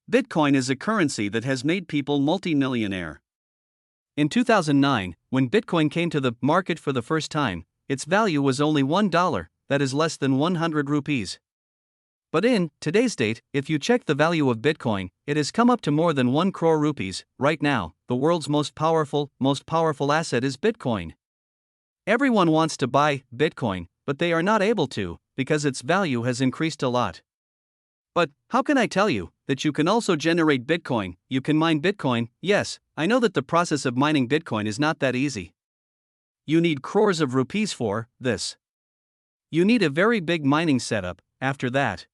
Bitcoin is a currency that has made people multi-millionaire. In 2009, when Bitcoin came to the market for the first time, its value was only $1, that is less than 100 rupees. But in today's date, if you check the value of Bitcoin, it has come up to more than 1 crore rupees. Right now, the world's most powerful asset is Bitcoin. Everyone wants to buy Bitcoin, but they are not able to, because its value has increased a lot. But how can I tell you that you can also generate Bitcoin? You can mine Bitcoin. Yes, I know that the process of mining Bitcoin is not that easy. You need crores of rupees for this. You need a very big mining setup. After that,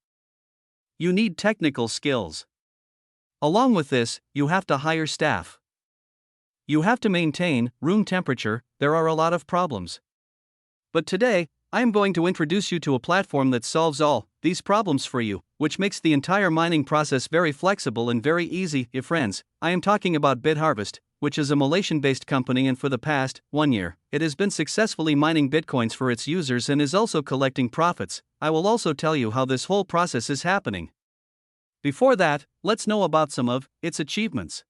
you need technical skills. Along with this, you have to hire staff. You have to maintain room temperature. There are a lot of problems. But today, I am going to introduce you to a platform that solves all these problems for you, which makes the entire mining process very flexible and very easy. Friends, I am talking about BitHarvest, which is a Malaysian-based company, and for the past 1 year, it has been successfully mining bitcoins for its users and is also collecting profits. I will also tell you how this whole process is happening. Before that, let's know about some of its achievements.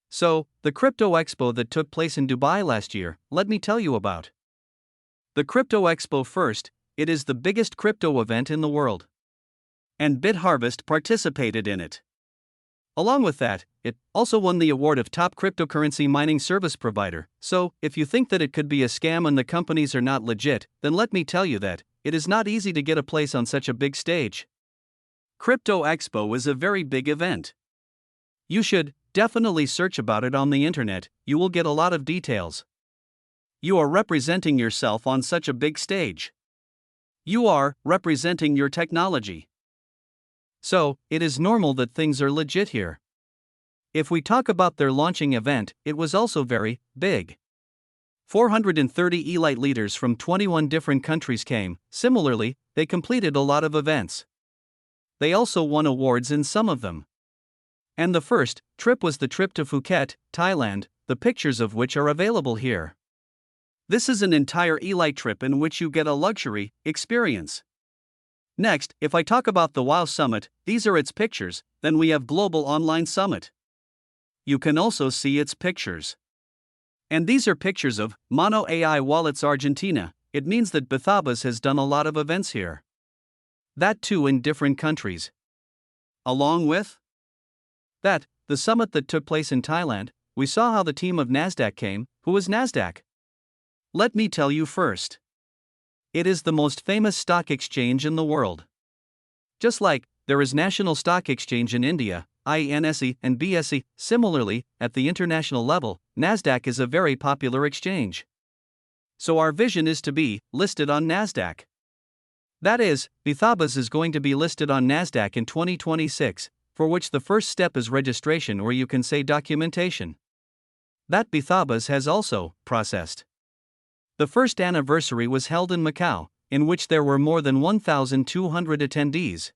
So, the Crypto Expo that took place in Dubai last year, let me tell you about. The Crypto Expo first, it is the biggest crypto event in the world. And BitHarvest participated in it. Along with that, it also won the award of top cryptocurrency mining service provider. So, if you think that it could be a scam and the companies are not legit, then let me tell you that it is not easy to get a place on such a big stage. Crypto Expo is a very big event. You should definitely search about it on the internet. You will get a lot of details. You are representing yourself on such a big stage. You are representing your technology. So, it is normal that things are legit here. If we talk about their launching event, it was also very big. 430 elite leaders from 21 different countries came. Similarly, they completed a lot of events. They also won awards in some of them. And the first trip was the trip to Phuket, Thailand, the pictures of which are available here. This is an entire elite trip in which you get a luxury experience. Next, if I talk about the WOW Summit, these are its pictures. Then we have Global Online Summit. You can also see its pictures. And these are pictures of Mono AI Wallets Argentina. It means that BitHarvest has done a lot of events here. That too in different countries. Along with that, the summit that took place in Thailand, we saw how the team of Nasdaq came. Who is Nasdaq? Let me tell you first. It is the most famous stock exchange in the world. Just like there is National Stock Exchange in India, INSE and BSE, similarly, at the international level, Nasdaq is a very popular exchange. So our vision is to be listed on Nasdaq. That is, BitHarvest is going to be listed on Nasdaq in 2026, for which the first step is registration, or you can say documentation. That BitHarvest has also processed. The first anniversary was held in Macau, in which there were more than 1,200 attendees.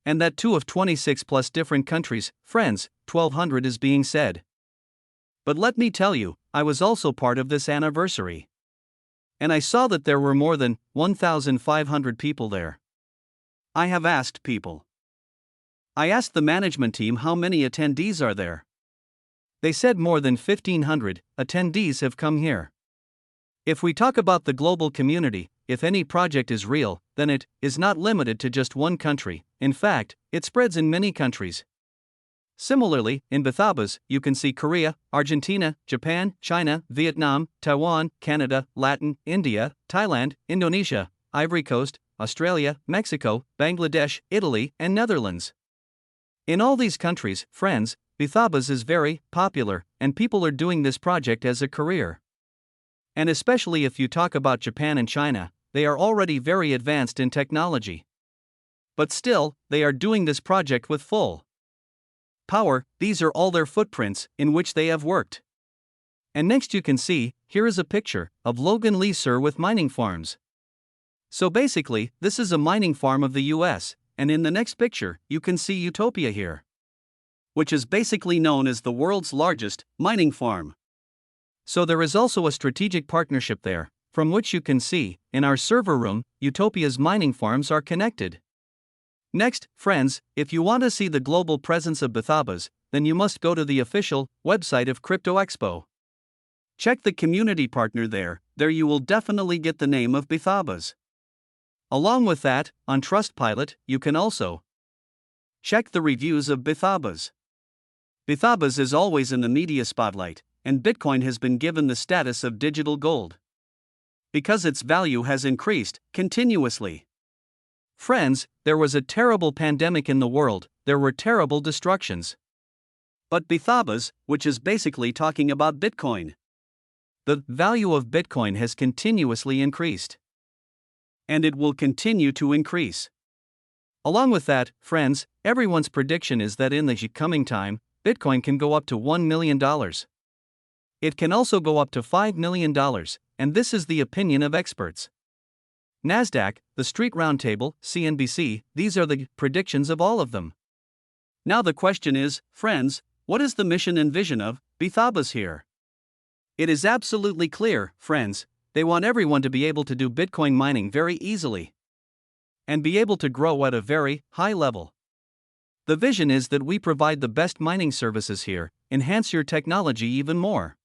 And that too of 26 plus different countries. Friends, 1,200 is being said. But let me tell you, I was also part of this anniversary. And I saw that there were more than 1,500 people there. I have asked people. I asked the management team how many attendees are there. They said more than 1,500 attendees have come here. If we talk about the global community, if any project is real, then it is not limited to just one country. In fact, it spreads in many countries. Similarly, in BitHarvest, you can see Korea, Argentina, Japan, China, Vietnam, Taiwan, Canada, Latin, India, Thailand, Indonesia, Ivory Coast, Australia, Mexico, Bangladesh, Italy, and Netherlands. In all these countries, friends, BitHarvest is very popular, and people are doing this project as a career. And especially if you talk about Japan and China, they are already very advanced in technology. But still, they are doing this project with full power. These are all their footprints in which they have worked. And next you can see, here is a picture of Logan Lee Sir with mining farms. So basically, this is a mining farm of the US, and in the next picture, you can see Utopia here, which is basically known as the world's largest mining farm. So there is also a strategic partnership there, from which you can see, in our server room, Utopia's mining farms are connected. Next, friends, if you want to see the global presence of BitHarvest, then you must go to the official website of Crypto Expo. Check the community partner there you will definitely get the name of BitHarvest. Along with that, on Trustpilot, you can also check the reviews of BitHarvest. BitHarvest is always in the media spotlight, and Bitcoin has been given the status of digital gold because its value has increased continuously. Friends, there was a terrible pandemic in the world, there were terrible destructions. But BitHarvest, which is basically talking about Bitcoin, the value of Bitcoin has continuously increased. And it will continue to increase. Along with that, friends, everyone's prediction is that in the coming time, Bitcoin can go up to $1 million. It can also go up to $5 million, and this is the opinion of experts. Nasdaq, the Street Roundtable, CNBC, these are the predictions of all of them. Now the question is, friends, what is the mission and vision of BitHarvest here? It is absolutely clear, friends, they want everyone to be able to do Bitcoin mining very easily and be able to grow at a very high level. The vision is that we provide the best mining services here, enhance your technology even more.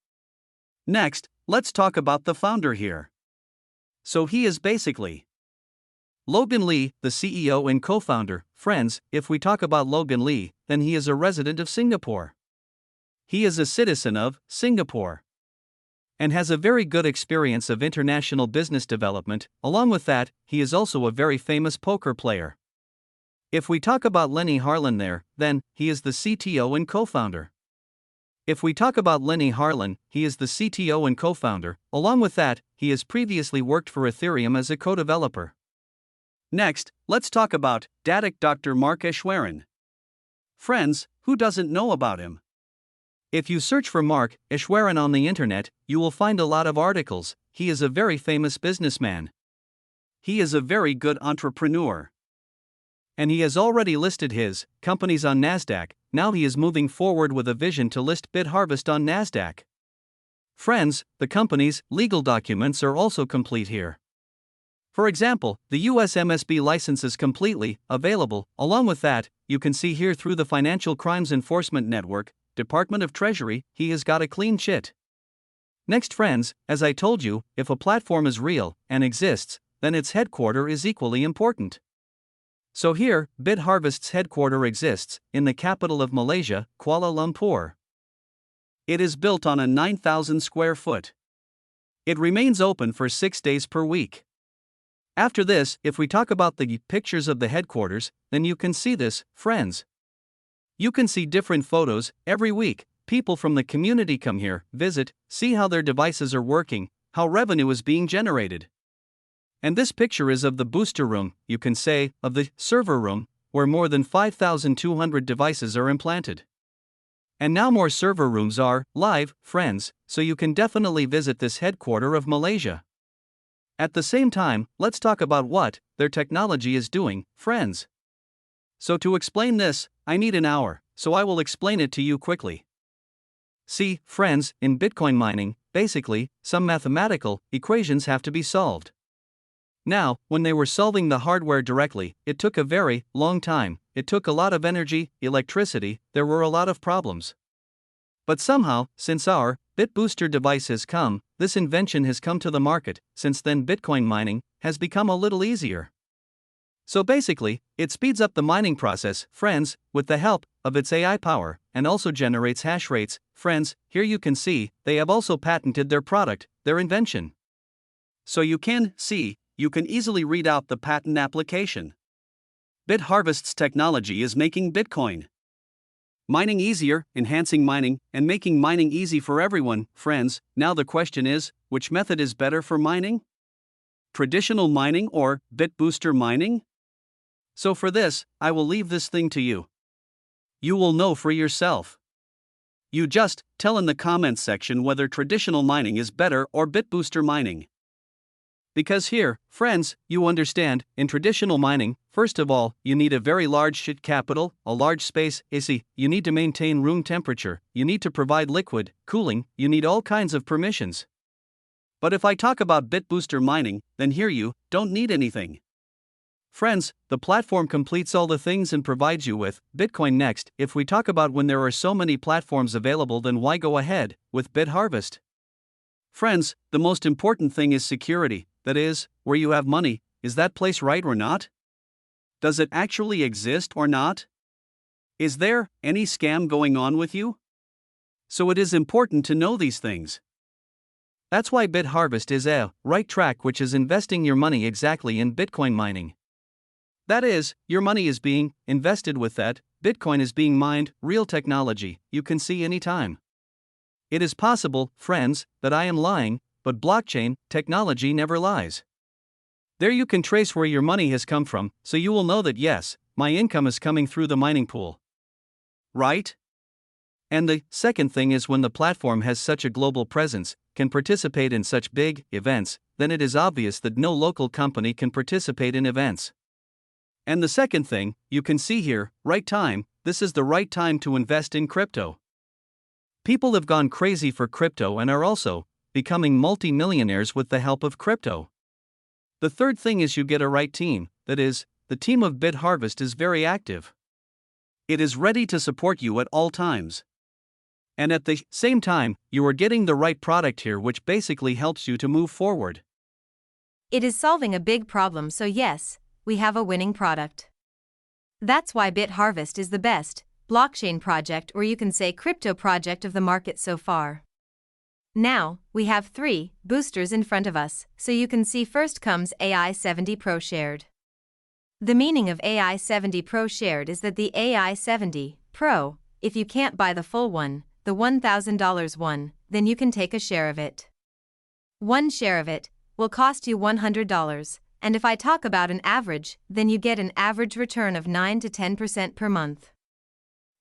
Next, let's talk about the founder here. So he is basically Logan Lee, the CEO and co-founder. Friends, if we talk about Logan Lee, then he is a resident of Singapore. He is a citizen of Singapore and has a very good experience of international business development. Along with that, he is also a very famous poker player. If we talk about Lenny Harlan there, then he is the CTO and co-founder. If we talk about Lenny Harlan, he is the CTO and co-founder. Along with that, he has previously worked for Ethereum as a co-developer. Next, let's talk about Dr. Mark Eschweren. Friends, who doesn't know about him? If you search for Mark Eschweren on the internet, you will find a lot of articles. He is a very famous businessman. He is a very good entrepreneur. And he has already listed his companies on Nasdaq. Now he is moving forward with a vision to list BitHarvest on Nasdaq. Friends, the company's legal documents are also complete here. For example, the US MSB license is completely available. Along with that, you can see here through the Financial Crimes Enforcement Network, Department of Treasury, he has got a clean chit. Next, friends, as I told you, if a platform is real and exists, then its headquarter is equally important. So here, BitHarvest's headquarter exists in the capital of Malaysia, Kuala Lumpur. It is built on a 9,000 square foot. It remains open for 6 days per week. After this, if we talk about the pictures of the headquarters, then you can see this, friends. You can see different photos every week. People from the community come here, visit, see how their devices are working, how revenue is being generated. And this picture is of the booster room, you can say, of the server room, where more than 5,200 devices are implanted. And now more server rooms are live, friends, so you can definitely visit this headquarter of Malaysia. At the same time, let's talk about what their technology is doing, friends. So to explain this, I need an hour, so I will explain it to you quickly. See, friends, in Bitcoin mining, basically, some mathematical equations have to be solved. Now, when they were solving the hardware directly, it took a very long time, it took a lot of energy, electricity, there were a lot of problems. But somehow, since our BitBooster device has come, this invention has come to the market, since then Bitcoin mining has become a little easier. So basically, it speeds up the mining process, friends, with the help of its AI power, and also generates hash rates. Friends, here you can see, they have also patented their product, their invention. So you can see, you can easily read out the patent application. BitHarvest's technology is making Bitcoin mining easier, enhancing mining, and making mining easy for everyone. Friends, now the question is, which method is better for mining? Traditional mining or BitBooster mining? So for this, I will leave this thing to you. You will know for yourself. You just tell in the comments section whether traditional mining is better or BitBooster mining. Because here, friends, you understand, in traditional mining, first of all, you need a very large capital, a large space, AC, you need to maintain room temperature, you need to provide liquid cooling, you need all kinds of permissions. But if I talk about BitBooster mining, then here you don't need anything. Friends, the platform completes all the things and provides you with Bitcoin. Next, if we talk about when there are so many platforms available, then why go ahead with BitHarvest? Friends, the most important thing is security, that is, where you have money, is that place right or not? Does it actually exist or not? Is there any scam going on with you? So it is important to know these things. That's why BitHarvest is a right track, which is investing your money exactly in Bitcoin mining. That is, your money is being invested with that, Bitcoin is being mined, real technology, you can see anytime. It is possible, friends, that I am lying, but blockchain technology never lies. There you can trace where your money has come from, so you will know that yes, my income is coming through the mining pool. Right? And the second thing is, when the platform has such a global presence, can participate in such big events, then it is obvious that no local company can participate in events. And the second thing, you can see here, right time, this is the right time to invest in crypto. People have gone crazy for crypto and are also becoming multi-millionaires with the help of crypto. The third thing is you get a right team, that is, the team of BitHarvest is very active. It is ready to support you at all times. And at the same time, you are getting the right product here, which basically helps you to move forward. It is solving a big problem, so yes, we have a winning product. That's why BitHarvest is the best blockchain project, or you can say crypto project of the market so far. Now, we have 3 boosters in front of us, so you can see first comes AI70 Pro Shared. The meaning of AI70 Pro Shared is that the AI70 Pro, if you can't buy the full one, the $1,000 one, then you can take a share of it. One share of it will cost you $100. And if I talk about an average, then you get an average return of 9 to 10% per month.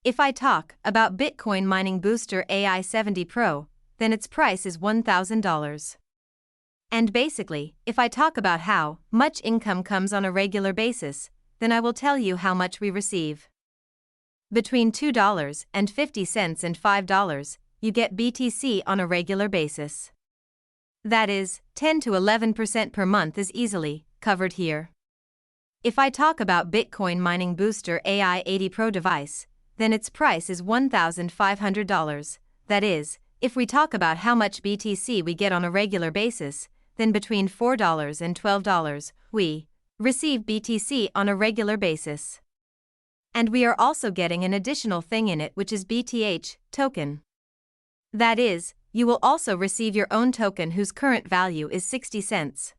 If I talk about Bitcoin mining booster AI70 Pro, then its price is $1,000. And basically, if I talk about how much income comes on a regular basis, then I will tell you how much we receive. Between $2.50 and $5, you get BTC on a regular basis. That is, 10 to 11% per month is easily covered here. If I talk about Bitcoin mining booster AI80 Pro device, then its price is $1,500. That is, if we talk about how much BTC we get on a regular basis, then between $4 and $12, we receive BTC on a regular basis. And we are also getting an additional thing in it, which is BTH token. That is, you will also receive your own token whose current value is 60 cents.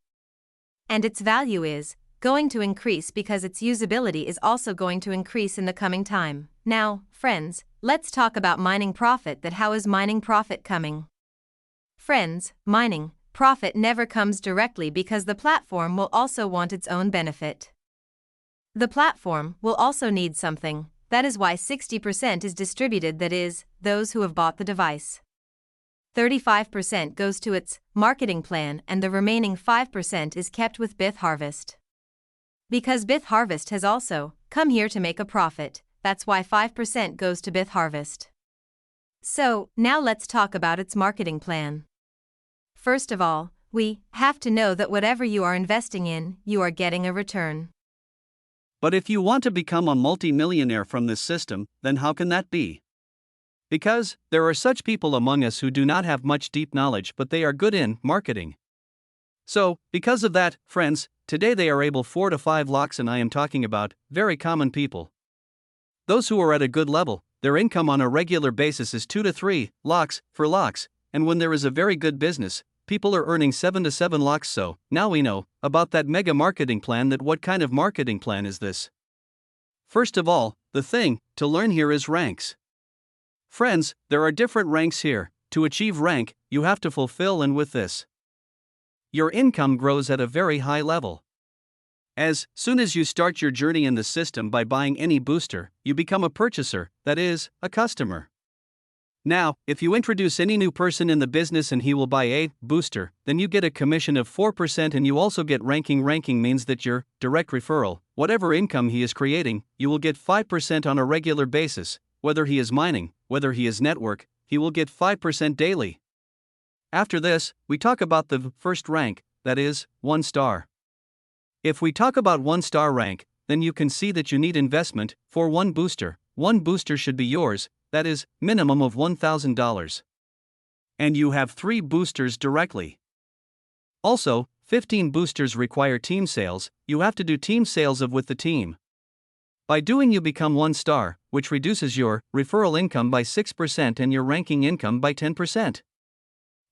And its value is going to increase because its usability is also going to increase in the coming time. Now, friends, let's talk about mining profit. That how is mining profit coming? Friends, mining profit never comes directly because the platform will also want its own benefit. The platform will also need something. That is why 60% is distributed, that is, those who have bought the device. 35% goes to its marketing plan, and the remaining 5% is kept with BitHarvest. Because BitHarvest has also come here to make a profit, that's why 5% goes to BitHarvest. So, now let's talk about its marketing plan. First of all, we have to know that whatever you are investing in, you are getting a return. But if you want to become a multi-millionaire from this system, then how can that be? Because there are such people among us who do not have much deep knowledge, but they are good in marketing. So, because of that, friends, today they are able 4 to 5 lakhs, and I am talking about very common people. Those who are at a good level, their income on a regular basis is 2 to 3 lakhs for lakhs, and when there is a very good business, people are earning 7 to 7 lakhs. So, now we know about that mega marketing plan. That what kind of marketing plan is this? First of all, the thing to learn here is ranks. Friends, there are different ranks here. To achieve rank, you have to fulfill, and with this, your income grows at a very high level. As soon as you start your journey in the system by buying any booster, you become a purchaser, that is, a customer. Now, if you introduce any new person in the business and he will buy a booster, then you get a commission of 4%, and you also get ranking. Ranking means that your direct referral, whatever income he is creating, you will get 5% on a regular basis. Whether he is mining, whether he is network, he will get 5% daily. After this, we talk about the first rank, that is, 1 star. If we talk about 1-star rank, then you can see that you need investment for one booster. One booster should be yours, that is, minimum of $1,000. And you have 3 boosters directly. Also, 15 boosters require team sales, you have to do team sales with the team. By doing you become 1-star, which reduces your referral income by 6% and your ranking income by 10%.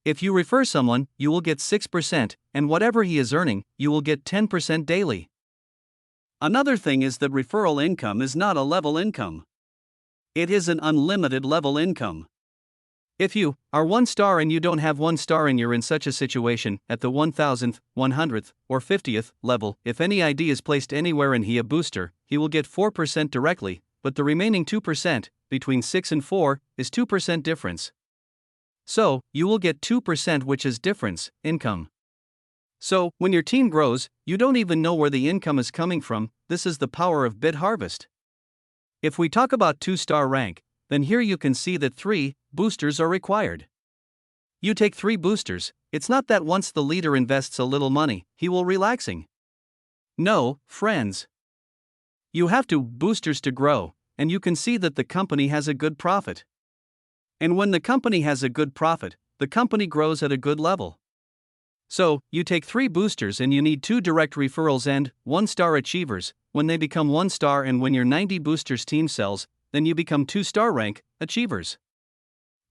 If you refer someone, you will get 6%, and whatever he is earning, you will get 10% daily. Another thing is that referral income is not a level income. It is an unlimited level income. If you are 1-star and you don't have 1-star and you're in such a situation at the 1000th, 100th, or 50th level, if any ID is placed anywhere and he a booster, he will get 4% directly, but the remaining 2%, between 6 and 4, is 2% difference. So, you will get 2%, which is difference income. So, when your team grows, you don't even know where the income is coming from. This is the power of BitHarvest. If we talk about 2-star rank, then here you can see that 3 boosters are required. You take 3 boosters, it's not that once the leader invests a little money, he will relaxing. No, friends. You have 2 boosters to grow, and you can see that the company has a good profit. And when the company has a good profit, the company grows at a good level. So, you take 3 boosters and you need 2 direct referrals and 1-star achievers. When they become 1-star and when your 90 boosters team sells, then you become 2-star rank achievers.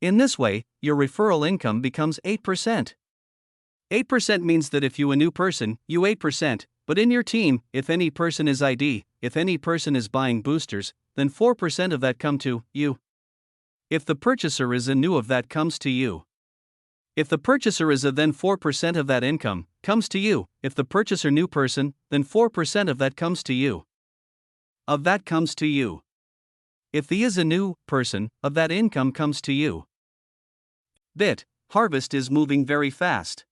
In this way, your referral income becomes 8%. 8% means that if you a new person, you 8%, but in your team, if any person is ID, if any person is buying boosters, then 4% of that come to you. If the purchaser is a new of that comes to you. If the purchaser is a then 4% of that income comes to you. If the purchaser new person, then 4% of that comes to you. Of that comes to you. If the is a new person, of that income comes to you. BitHarvest is moving very fast.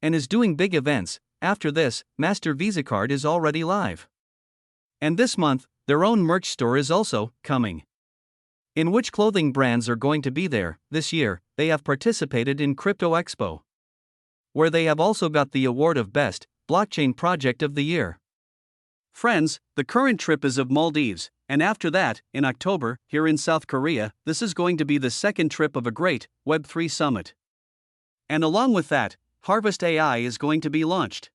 And is doing big events. After this, Master Visa Card is already live. And this month, their own merch store is also coming. In which clothing brands are going to be there? This year, they have participated in Crypto Expo, where they have also got the award of Best Blockchain Project of the Year. Friends, the current trip is of Maldives, and after that, in October, here in South Korea, this is going to be the second trip of a great Web3 summit. And along with that, Harvest AI is going to be launched.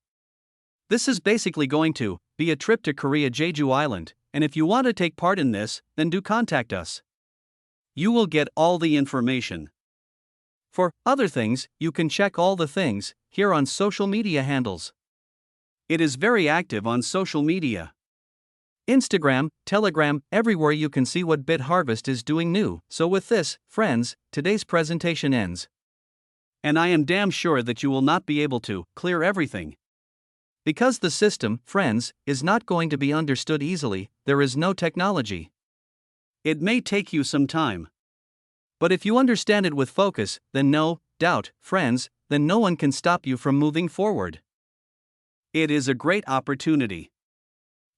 This is basically going to be a trip to Korea Jeju Island, and if you want to take part in this, then do contact us. You will get all the information. For other things, you can check all the things here on social media handles. It is very active on social media. Instagram, Telegram, everywhere you can see what BitHarvest is doing new. So with this, friends, today's presentation ends. And I am damn sure that you will not be able to clear everything. Because the system, friends, is not going to be understood easily, there is no technology. It may take you some time. But if you understand it with focus, then no doubt, friends, then no one can stop you from moving forward. It is a great opportunity.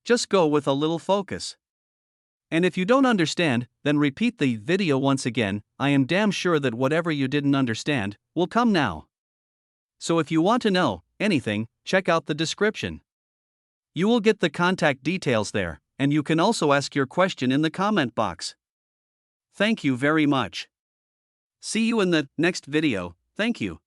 Just go with a little focus. And if you don't understand, then repeat the video once again. I am damn sure that whatever you didn't understand will come now. So if you want to know anything, check out the description. You will get the contact details there, and you can also ask your question in the comment box. Thank you very much. See you in the next video. Thank you.